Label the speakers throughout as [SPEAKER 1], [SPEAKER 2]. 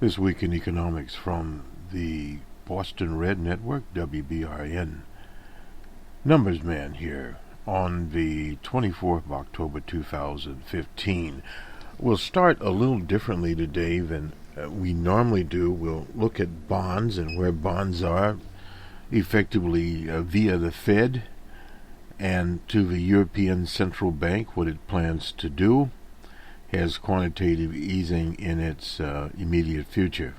[SPEAKER 1] This Week in Economics from the Boston Red Network, WBRN. Numbers Man here on the 24th of October 2015. We'll start a little differently today than we normally do. We'll look at bonds and where bonds are effectively via the Fed and to the European Central Bank, what it plans to do. Has quantitative easing in its immediate future,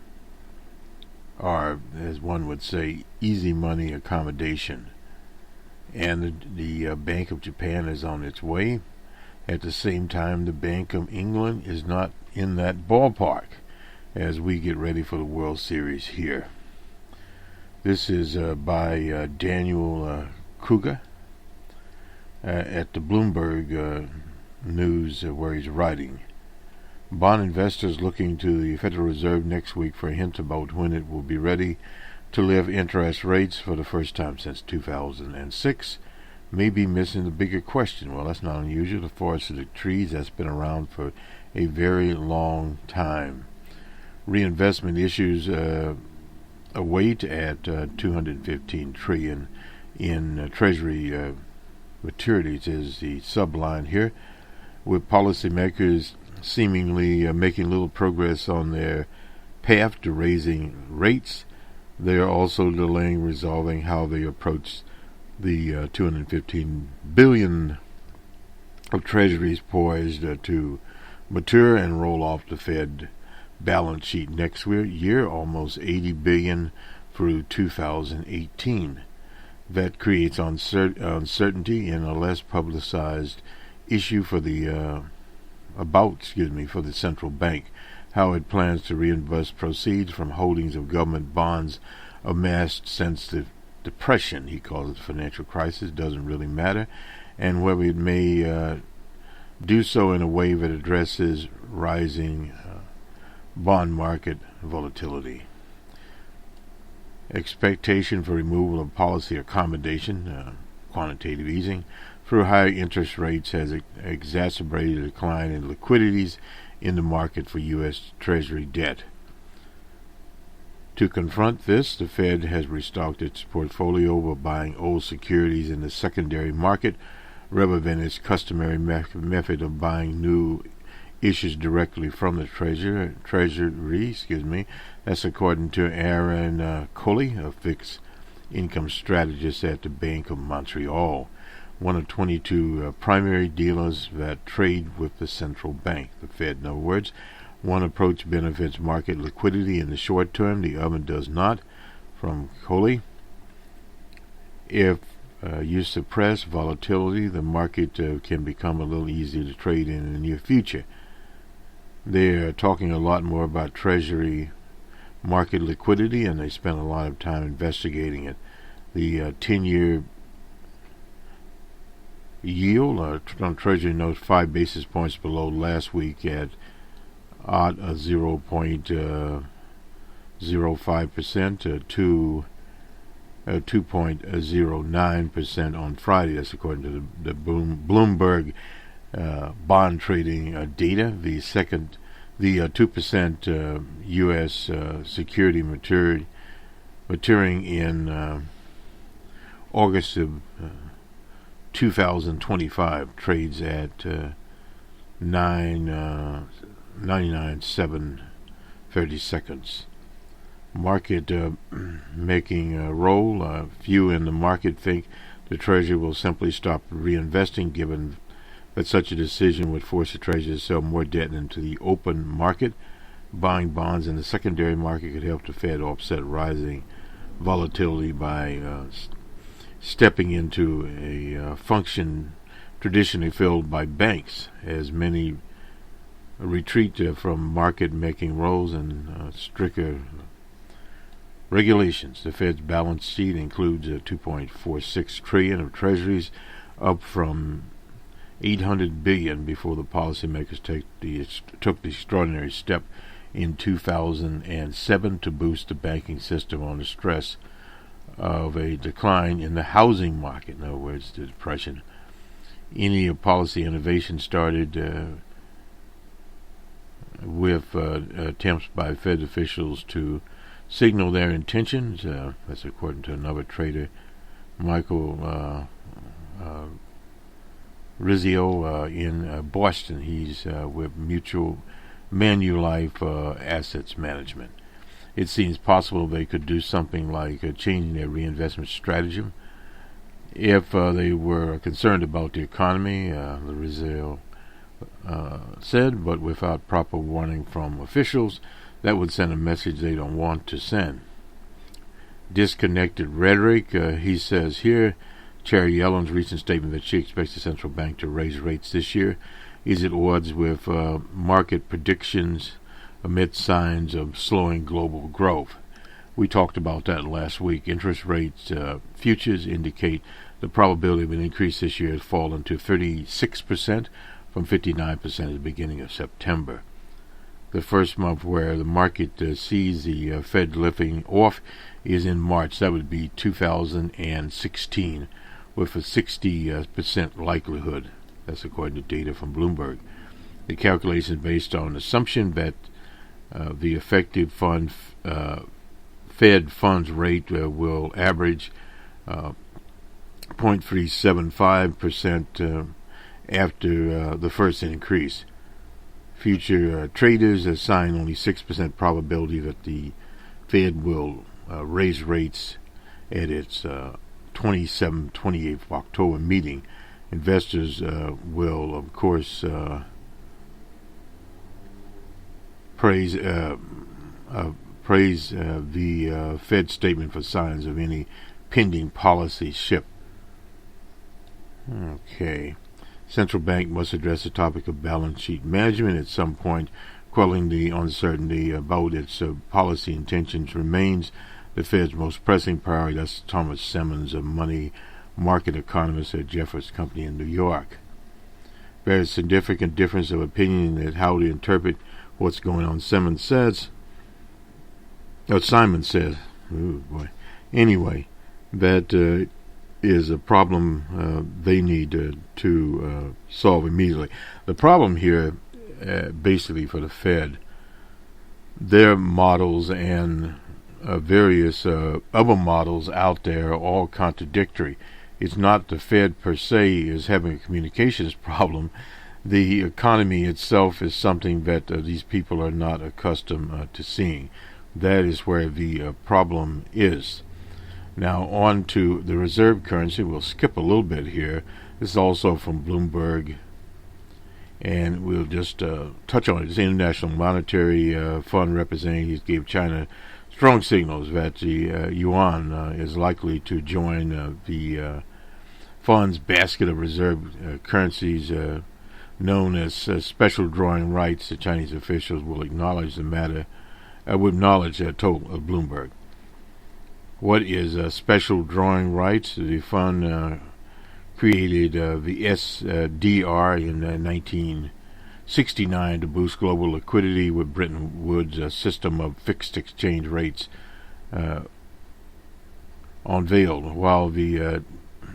[SPEAKER 1] or as one would say, easy money accommodation. And the Bank of Japan is on its way. At the same time, the Bank of England is not in that ballpark as we get ready for the World Series here. This is by Daniel Kruger at the Bloomberg News where he's writing. Bond investors looking to the Federal Reserve next week for a hint about when it will be ready to lift interest rates for the first time since 2006 may be missing the bigger question. Well, that's not unusual. The forest of the trees, that's been around for a very long time. Reinvestment issues await at $215 trillion in Treasury maturities is the subline here, with policymakers seemingly making little progress on their path to raising rates. They are also delaying resolving how they approach the $215 billion of treasuries poised to mature and roll off the Fed balance sheet next year, almost $80 billion through 2018. That creates uncertainty in a less publicized issue for the for the central bank, how it plans to reinvest proceeds from holdings of government bonds amassed since the Depression. He calls it the financial crisis. Doesn't really matter, and whether it may do so in a way that addresses rising bond market volatility. Expectation for removal of policy accommodation, quantitative easing, through higher interest rates has exacerbated a decline in liquidities in the market for U.S. Treasury debt. To confront this, the Fed has restocked its portfolio by buying old securities in the secondary market rather than its customary method of buying new issues directly from the Treasury. That's according to Aaron Coley, a fixed income strategist at the Bank of Montreal, one of 22 primary dealers that trade with the central bank, the Fed. In other words, one approach benefits market liquidity in the short term, the other does not. From Coley, if you suppress volatility, the market can become a little easier to trade in the near future. They're talking a lot more about Treasury market liquidity, and they spent a lot of time investigating it. The 10-year yield on Treasury notes 5 basis points below last week at 0.05% to 2.09% on Friday. That's according to the Bloomberg bond trading data. The 2% U.S. security maturing in August of 2025 trades at 99.730 seconds. Market making a roll. Few in the market think the Treasury will simply stop reinvesting, given that such a decision would force the Treasury to sell more debt into the open market. Buying bonds in the secondary market could help the Fed offset rising volatility by stepping into a function traditionally filled by banks, as many retreat from market-making roles and stricter regulations. The Fed's balance sheet includes $2.46 trillion of treasuries, up from $800 billion before the policymakers took the extraordinary step in 2007 to boost the banking system on the stress of a decline in the housing market. In other words, the Depression. Any policy innovation started with attempts by Fed officials to signal their intentions. That's according to another trader, Michael Rizzio in Boston. He's with Mutual Manulife Assets Management. It seems possible they could do something like changing their reinvestment strategy if they were concerned about the economy, Rizzio said, but without proper warning from officials, that would send a message they don't want to send. Disconnected rhetoric, he says here. Chair Yellen's recent statement that she expects the central bank to raise rates this year is at odds with market predictions amid signs of slowing global growth. We talked about that last week. Interest rates futures indicate the probability of an increase this year has fallen to 36% from 59% at the beginning of September. The first month where the market sees the Fed lifting off is in March. That would be 2016, with a 60% likelihood. That's according to data from Bloomberg. The calculation is based on an assumption that the effective Fed funds rate will average 0.375% after the first increase. Future traders assign only 6% probability that the Fed will raise rates at its 28th of October meeting. Investors will, of course, praise the Fed statement for signs of any pending policy shift. Okay. Central bank must address the topic of balance sheet management at some point. Quelling the uncertainty about its policy intentions remains the Fed's most pressing priority. That's Thomas Simmons, a money market economist at Jeffers Company in New York. There's a significant difference of opinion in how to interpret what's going on. Simon says, oh boy. Anyway, that is a problem they need to solve immediately. The problem here, basically for the Fed, their models and various other models out there are all contradictory. It's not the Fed per se is having a communications problem. The economy itself is something that these people are not accustomed to seeing. That is where the problem is. Now on to the reserve currency. We'll skip a little bit here. This is also from Bloomberg, and we'll just touch on it. The International Monetary Fund representatives gave China strong signals that the yuan is likely to join the fund's basket of reserve currencies known as special drawing rights. The Chinese officials will acknowledge the matter. Would acknowledge that told Bloomberg. What is special drawing rights? The fund created the SDR in 1969 to boost global liquidity with Bretton Woods' system of fixed exchange rates unveiled. While the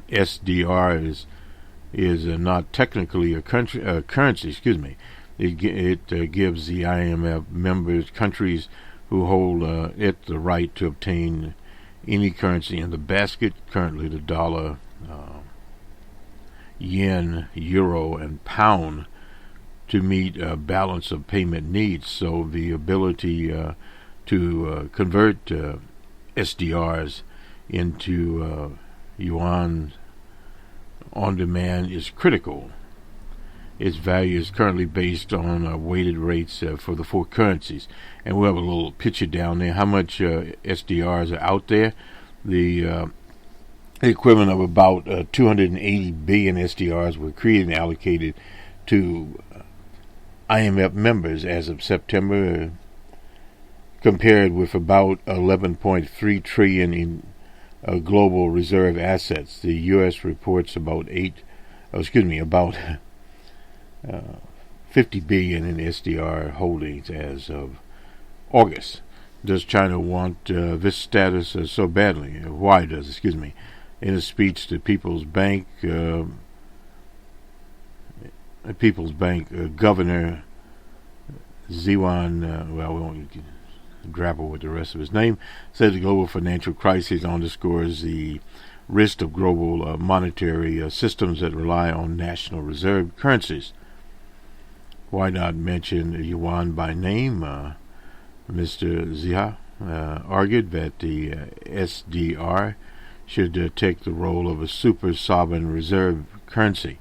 [SPEAKER 1] SDR is not technically a currency, it gives the IMF members countries who hold it the right to obtain any currency in the basket. Currently, the dollar, yen, euro, and pound to meet balance of payment needs. So the ability to convert SDRs into yuan on demand is critical. Its value is currently based on weighted rates for the four currencies. And we'll have a little picture down there how much SDRs are out there. The equivalent of about 280 billion SDRs were created and allocated to IMF members as of September, compared with about 11.3 trillion in global reserve assets. The U.S. reports about 50 billion in SDR holdings as of August. Does China want this status so badly? Why does, in a speech to People's Bank governor Ziwan, well, we won't grapple with the rest of his name, said the global financial crisis underscores the risk of global monetary systems that rely on national reserve currencies. Why not mention yuan by name? Mr. Zia argued that the SDR should take the role of a super sovereign reserve currency,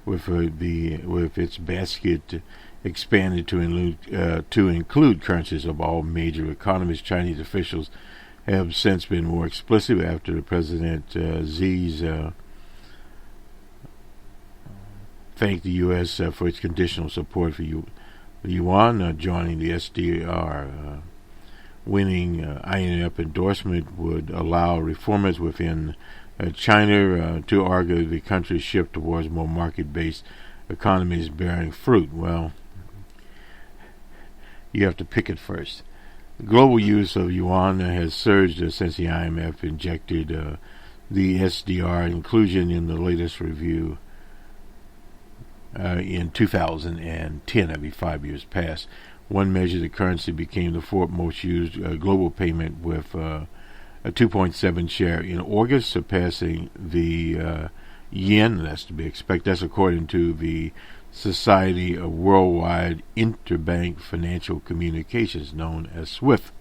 [SPEAKER 1] with its basket expanded to include currencies of all major economies. Chinese officials have since been more explicit after President Xi's thanked the U.S. For its conditional support for the yuan, joining the SDR. Winning IMF endorsement would allow reformers within China to argue the country's shift towards more market-based economies bearing fruit. Well, you have to pick it first. The global use of yuan has surged since the IMF injected the SDR inclusion in the latest review in 2010, every 5 years past. One measure, the currency became the fourth most used global payment with a 2.7 share in August, surpassing the yen. That's to be expected. That's according to the Society of Worldwide Interbank Financial Communications, known as SWIFT.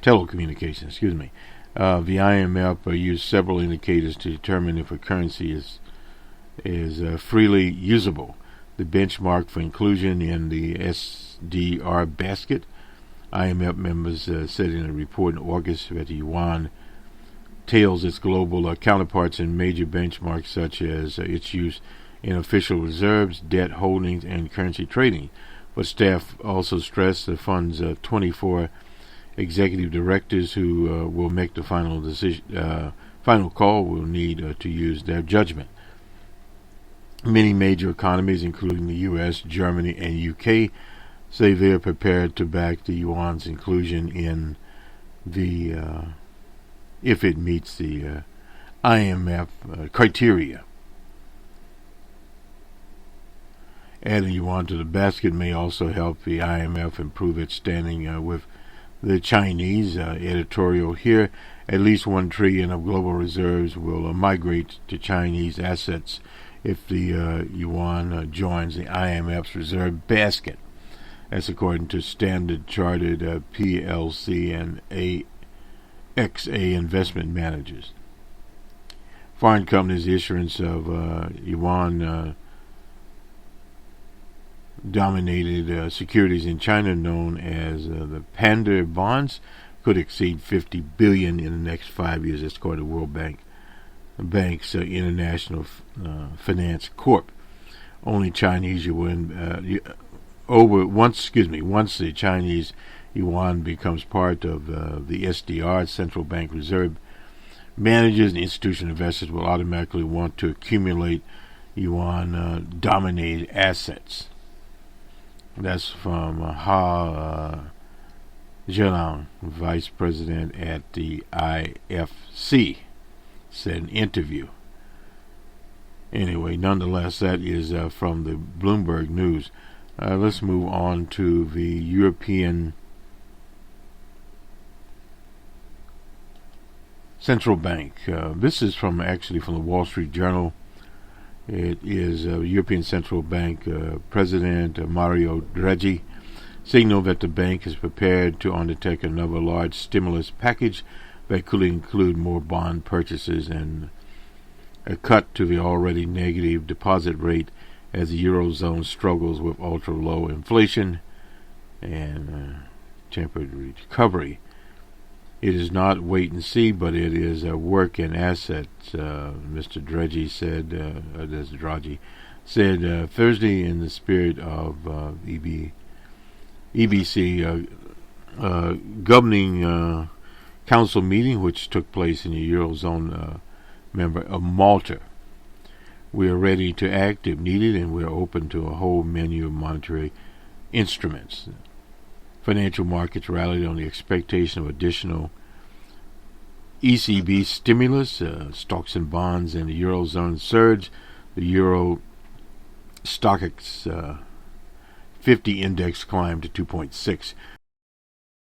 [SPEAKER 1] Telecommunications, excuse me. The IMF used several indicators to determine if a currency is freely usable. The benchmark for inclusion in the SDR basket. IMF members said in a report in August that the yuan tails its global counterparts in major benchmarks such as its use in official reserves, debt holdings, and currency trading. But staff also stressed the fund's 24 executive directors who will make the final call will need to use their judgment. Many major economies, including the U.S., Germany, and UK, say they're prepared to back the yuan's inclusion in the if it meets the IMF criteria. Adding yuan to the basket may also help the IMF improve its standing with the Chinese. Editorial here: at least $1 trillion of global reserves will migrate to Chinese assets if the yuan joins the IMF's reserve basket. That's according to Standard Chartered PLC and AXA investment managers. Foreign companies' issuance of yuan dominated securities in China known as the Panda bonds could exceed $50 billion in the next 5 years. That's according to World Bank's International Finance Corp. Only Chinese yuan once the Chinese yuan becomes part of the SDR, central bank reserve, managers and institutional investors will automatically want to accumulate yuan dominated assets. That's from Ha Zhelang, vice president at the IFC, said in an interview. Anyway, nonetheless, that is from the Bloomberg News. Let's move on to the European Central Bank. This is from the Wall Street Journal. It is European Central Bank President Mario Draghi signaled that the bank is prepared to undertake another large stimulus package that could include more bond purchases and a cut to the already negative deposit rate as the Eurozone struggles with ultra-low inflation and tempered recovery. It is not wait and see, but it is a work in assets, Mr. Draghi said Thursday in the spirit of EBC governing council meeting, which took place in the Eurozone member of Malta. We are ready to act if needed, and we are open to a whole menu of monetary instruments. Financial markets rallied on the expectation of additional ECB stimulus. Stocks and bonds in the Eurozone surged. The Euro Stoxx 50 index climbed to 2.6.